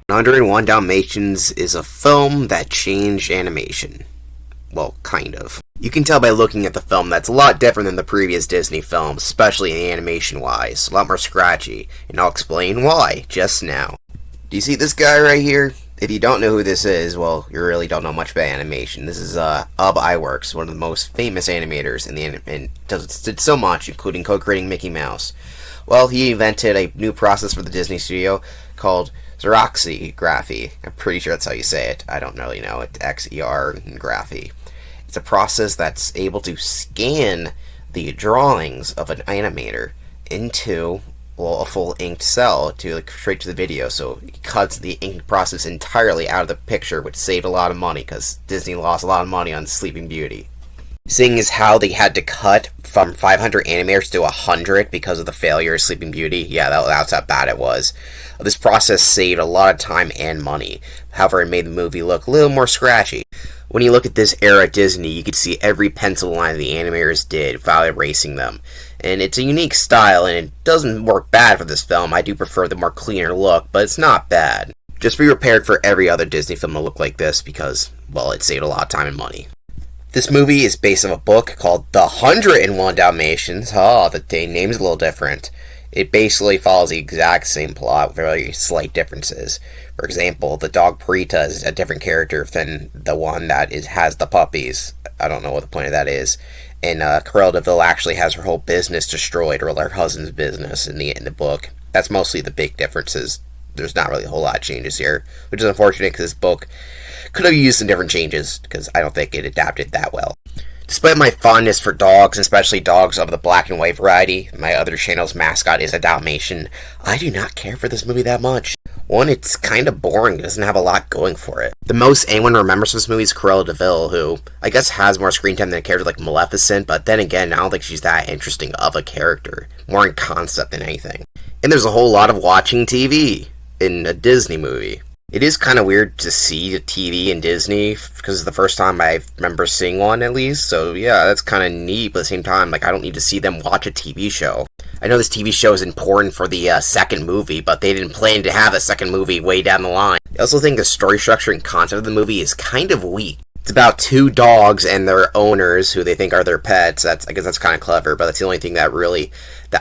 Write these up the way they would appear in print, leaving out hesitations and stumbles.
101 Dalmatians is a film that changed animation. Well, kind of. You can tell by looking at the film that's a lot different than the previous Disney films, especially animation-wise. A lot more scratchy, and I'll explain why just now. Do you see this guy right here? If you don't know who this is, well, you really don't know much about animation. This is Ub Iwerks, one of the most famous animators in the and did so much, including co-creating Mickey Mouse. Well, he invented a new process for the Disney studio called xerography. I'm pretty sure that's how you say it. I don't really know. It's X-E-R and graphy. It's a process that's able to scan the drawings of an animator into, well, a full inked cell to straight to the video. So it cuts the ink process entirely out of the picture, which saved a lot of money because Disney lost a lot of money on Sleeping Beauty. Seeing as how they had to cut from 500 animators to 100 because of the failure of Sleeping Beauty, yeah, that's how bad it was. This process saved a lot of time and money. However, it made the movie look a little more scratchy. When you look at this era Disney, you can see every pencil line the animators did without erasing them. And it's a unique style, and it doesn't work bad for this film. I do prefer the more cleaner look, but it's not bad. Just be prepared for every other Disney film to look like this because, well, it saved a lot of time and money. This movie is based on a book called The 101 Dalmatians. Oh, the name's a little different. It basically follows the exact same plot with very slight differences. For example, the dog Prita is a different character than the one that has the puppies. I don't know what the point of that is. And Cruella de Vil actually has her whole business destroyed, or her husband's business in the book. That's mostly the big differences. There's not really a whole lot of changes here, which is unfortunate because this book could have used some different changes because I don't think it adapted that well. Despite my fondness for dogs, and especially dogs of the black and white variety, my other channel's mascot is a Dalmatian, I do not care for this movie that much. One, it's kind of boring, it doesn't have a lot going for it. The most anyone remembers from this movie is Cruella de Vil, who I guess has more screen time than a character like Maleficent, but then again, I don't think she's that interesting of a character. More in concept than anything. And there's a whole lot of watching TV in a Disney movie. It is kind of weird to see the TV in Disney, because it's the first time I remember seeing one, at least, so yeah, that's kind of neat, but at the same time, I don't need to see them watch a TV show. I know this TV show is important for the second movie, but they didn't plan to have a second movie way down the line. I also think the story structure and concept of the movie is kind of weak. It's about two dogs and their owners, who they think are their pets. I guess that's kind of clever, but that's the only thing that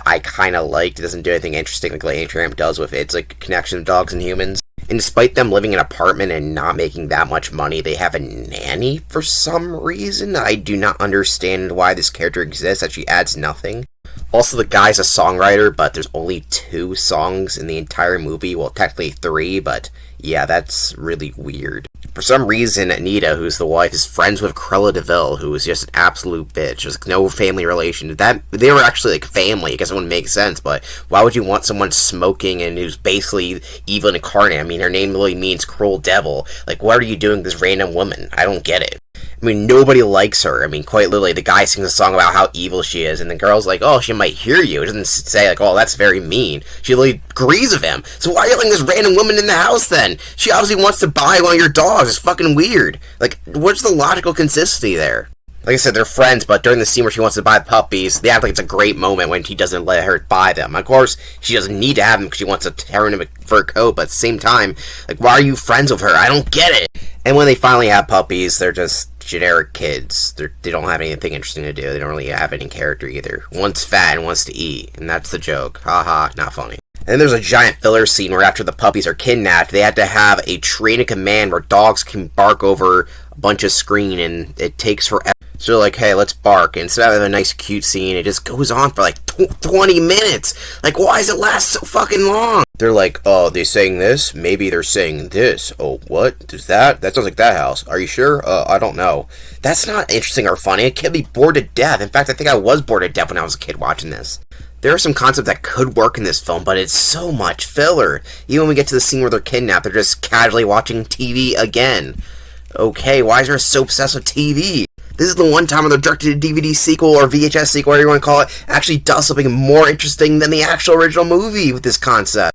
I kind of liked. It doesn't do anything interesting like Land Tramp does with it. It's like a connection of dogs and humans. And despite them living in an apartment and not making that much money, they have a nanny for some reason. I do not understand why this character exists, that she adds nothing. Also, the guy's a songwriter, but there's only 2 songs in the entire movie. Well, technically 3, but yeah, that's really weird. For some reason, Anita, who's the wife, is friends with Cruella de Vil, who is just an absolute bitch. There's no family relation. They were actually like family. I guess it wouldn't make sense, but why would you want someone smoking and who's basically evil incarnate? I mean, her name really means cruel devil. Like, what are you doing with this random woman? I don't get it. I mean, nobody likes her. I mean, quite literally, the guy sings a song about how evil she is, and the girl's like, oh, she might hear you. It doesn't say, like, oh, that's very mean. She literally agrees with him. So why are you letting this random woman in the house, then? She obviously wants to buy one of your dogs. It's fucking weird. Like, what's the logical consistency there? Like I said, they're friends, but during the scene where she wants to buy puppies, they act like it's a great moment when he doesn't let her buy them. Of course, she doesn't need to have them because she wants to tear him a fur coat, but at the same time, like, why are you friends with her? I don't get it. And when they finally have puppies, they're just generic kids. They don't have anything interesting to do. They don't really have any character either. One's fat and wants to eat, and that's the joke. Haha, not funny. And then there's a giant filler scene where after the puppies are kidnapped, they had to have a chain of command where dogs can bark over a bunch of screen, and it takes forever. So they're like, hey, let's bark. And instead of a nice cute scene, it just goes on for like 20 minutes. Like, why does it last so fucking long? They're like, oh, they're saying this? Maybe they're saying this. Oh, what? Does that sounds like that house. Are you sure? I don't know. That's not interesting or funny. A kid be bored to death. In fact, I think I was bored to death when I was a kid watching this. There are some concepts that could work in this film, but it's so much filler. Even when we get to the scene where they're kidnapped, they're just casually watching TV again. Okay, why is there so obsessed with TV? This is the one time where the direct-to-DVD sequel, or VHS sequel, whatever you want to call it, actually does something more interesting than the actual original movie with this concept.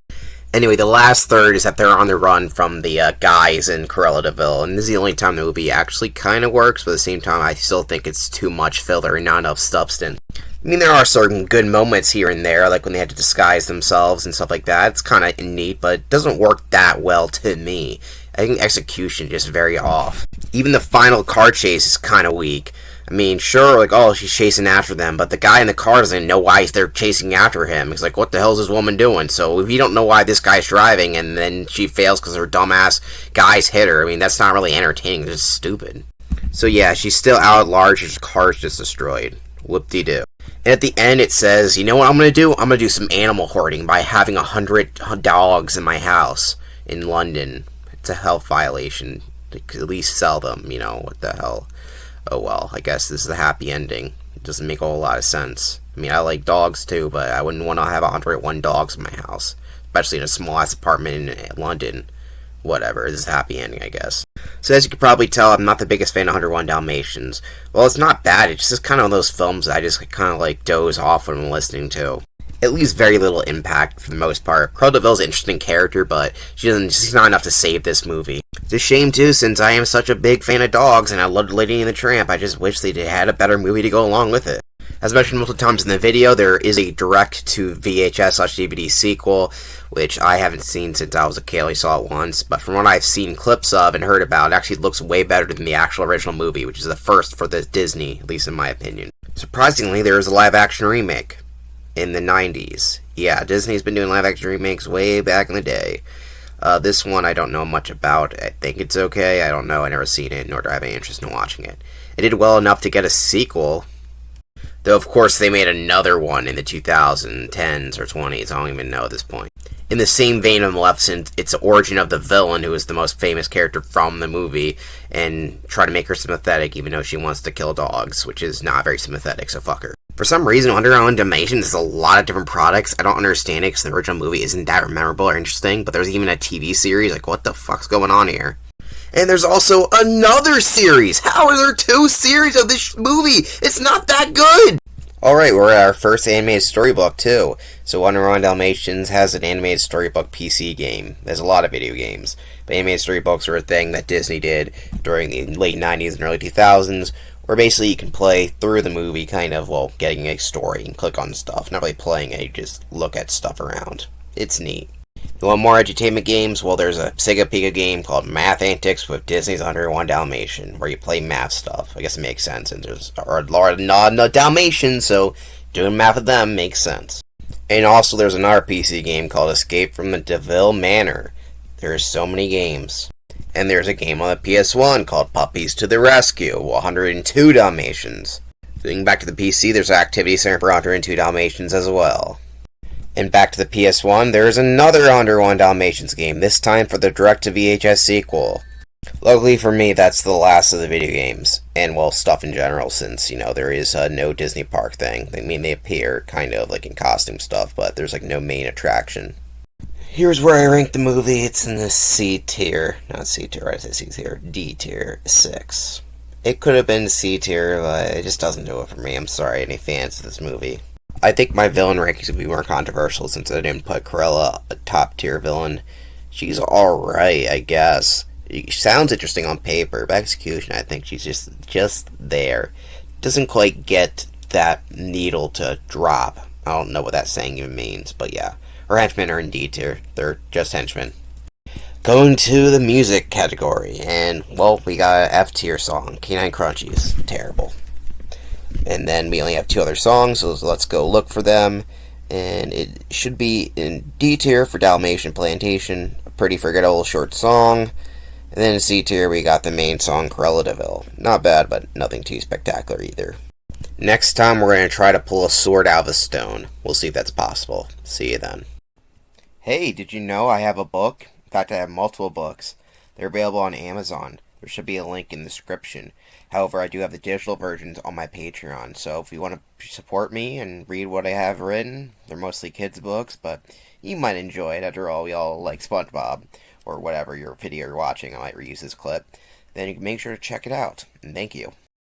Anyway, the last third is that they're on the run from the guys in Cruella de Vil, and this is the only time the movie actually kind of works, but at the same time, I still think it's too much filler and not enough substance. I mean, there are certain good moments here and there, like when they had to disguise themselves and stuff like that. It's kind of neat, but it doesn't work that well to me. I think execution is just very off. Even the final car chase is kind of weak. I mean, sure, like, oh, she's chasing after them, but the guy in the car doesn't know why they're chasing after him. He's like, what the hell is this woman doing? So if you don't know why this guy's driving, and then she fails because her dumbass guys hit her, I mean, that's not really entertaining. It's just stupid. So yeah, she's still out at large, and her car's just destroyed. Whoop-de-doo. And at the end, it says, you know what I'm going to do? I'm going to do some animal hoarding by having 100 dogs in my house in London. It's a health violation. At least sell them, you know, what the hell. Oh well, I guess this is the happy ending. It doesn't make a whole lot of sense. I mean, I like dogs too, but I wouldn't want to have 101 dogs in my house. Especially in a small-ass apartment in London. Whatever, this is a happy ending, I guess. So as you can probably tell, I'm not the biggest fan of 101 Dalmatians. Well, it's not bad, it's just kind of one of those films that I just kind of like doze off when I'm listening to. It leaves very little impact for the most part. Cruella de Vil's an interesting character, but she's not enough to save this movie. It's a shame too, since I am such a big fan of dogs and I loved Lady and the Tramp. I just wish they had a better movie to go along with it. As mentioned multiple times in the video, there is a direct-to-VHS/DVD sequel, which I haven't seen since I was a kid. I only saw it once, but from what I've seen clips of and heard about, it actually looks way better than the actual original movie, which is the first for the Disney, at least in my opinion. Surprisingly, there is a live-action remake in the 90s. Yeah, Disney's been doing live-action remakes way back in the day. This one I don't know much about. I think it's okay. I don't know. I've never seen it, nor do I have any interest in watching it. It did well enough to get a sequel. Though, of course, they made another one in the 2010s or 20s. I don't even know at this point. In the same vein of Maleficent, it's the origin of the villain, who is the most famous character from the movie, and try to make her sympathetic, even though she wants to kill dogs, which is not very sympathetic, so fuck her. For some reason, 101 Dalmatians is a lot of different products. I don't understand it, because the original movie isn't that memorable or interesting, but there's even a TV series. Like, what the fuck's going on here? And there's also another series! How are there two series of this movie? It's not that good! Alright, we're at our first animated storybook, too. So 101 Dalmatians has an animated storybook PC game. There's a lot of video games. But animated storybooks are a thing that Disney did during the late 90s and early 2000s, where basically you can play through the movie, kind of, well, getting a story and click on stuff. Not really playing it, you just look at stuff around. It's neat. You want more edutainment games? Well, there's a Sega Pika game called Math Antics with Disney's 101 Dalmatian, where you play math stuff. I guess it makes sense, and there's a lot of Dalmatians, so doing math with them makes sense. And also there's another PC game called Escape from the DeVille Manor. There's so many games. And there's a game on the PS1 called Puppies to the Rescue, 102 Dalmatians. Going back to the PC, there's an Activity Center for 102 Dalmatians as well. And back to the PS1, there is another 101 Dalmatians game, this time for the direct-to-VHS sequel. Luckily for me, that's the last of the video games, and well, stuff in general, since, you know, there is no Disney park thing. I mean, they appear kind of like in costume stuff, but there's like no main attraction. Here's where I rank the movie. It's in the C tier. Not C tier, I say C tier. D tier, 6. It could have been C tier, but it just doesn't do it for me. I'm sorry, any fans of this movie. I think my villain rankings would be more controversial since I didn't put Cruella a top tier villain. She's alright, I guess. She sounds interesting on paper, but execution, I think she's just there. Doesn't quite get that needle to drop. I don't know what that saying even means, but yeah. Her henchmen are in D tier. They're just henchmen. Going to the music category, and, well, we got an F tier song, Canine Crunchies. Terrible. And then we only have 2 other songs, so let's go look for them. And it should be in D tier for Dalmatian Plantation, a pretty forgettable short song. And then in C tier we got the main song, Cruella de Vil. Not bad, but nothing too spectacular either. Next time we're going to try to pull a sword out of a stone. We'll see if that's possible. See you then. Hey, did you know I have a book? In fact, I have multiple books. They're available on Amazon. There should be a link in the description. However, I do have the digital versions on my Patreon, so if you want to support me and read what I have written, they're mostly kids' books, but you might enjoy it. After all, we all like SpongeBob, or whatever your video you're watching. I might reuse this clip. Then you can make sure to check it out. And thank you.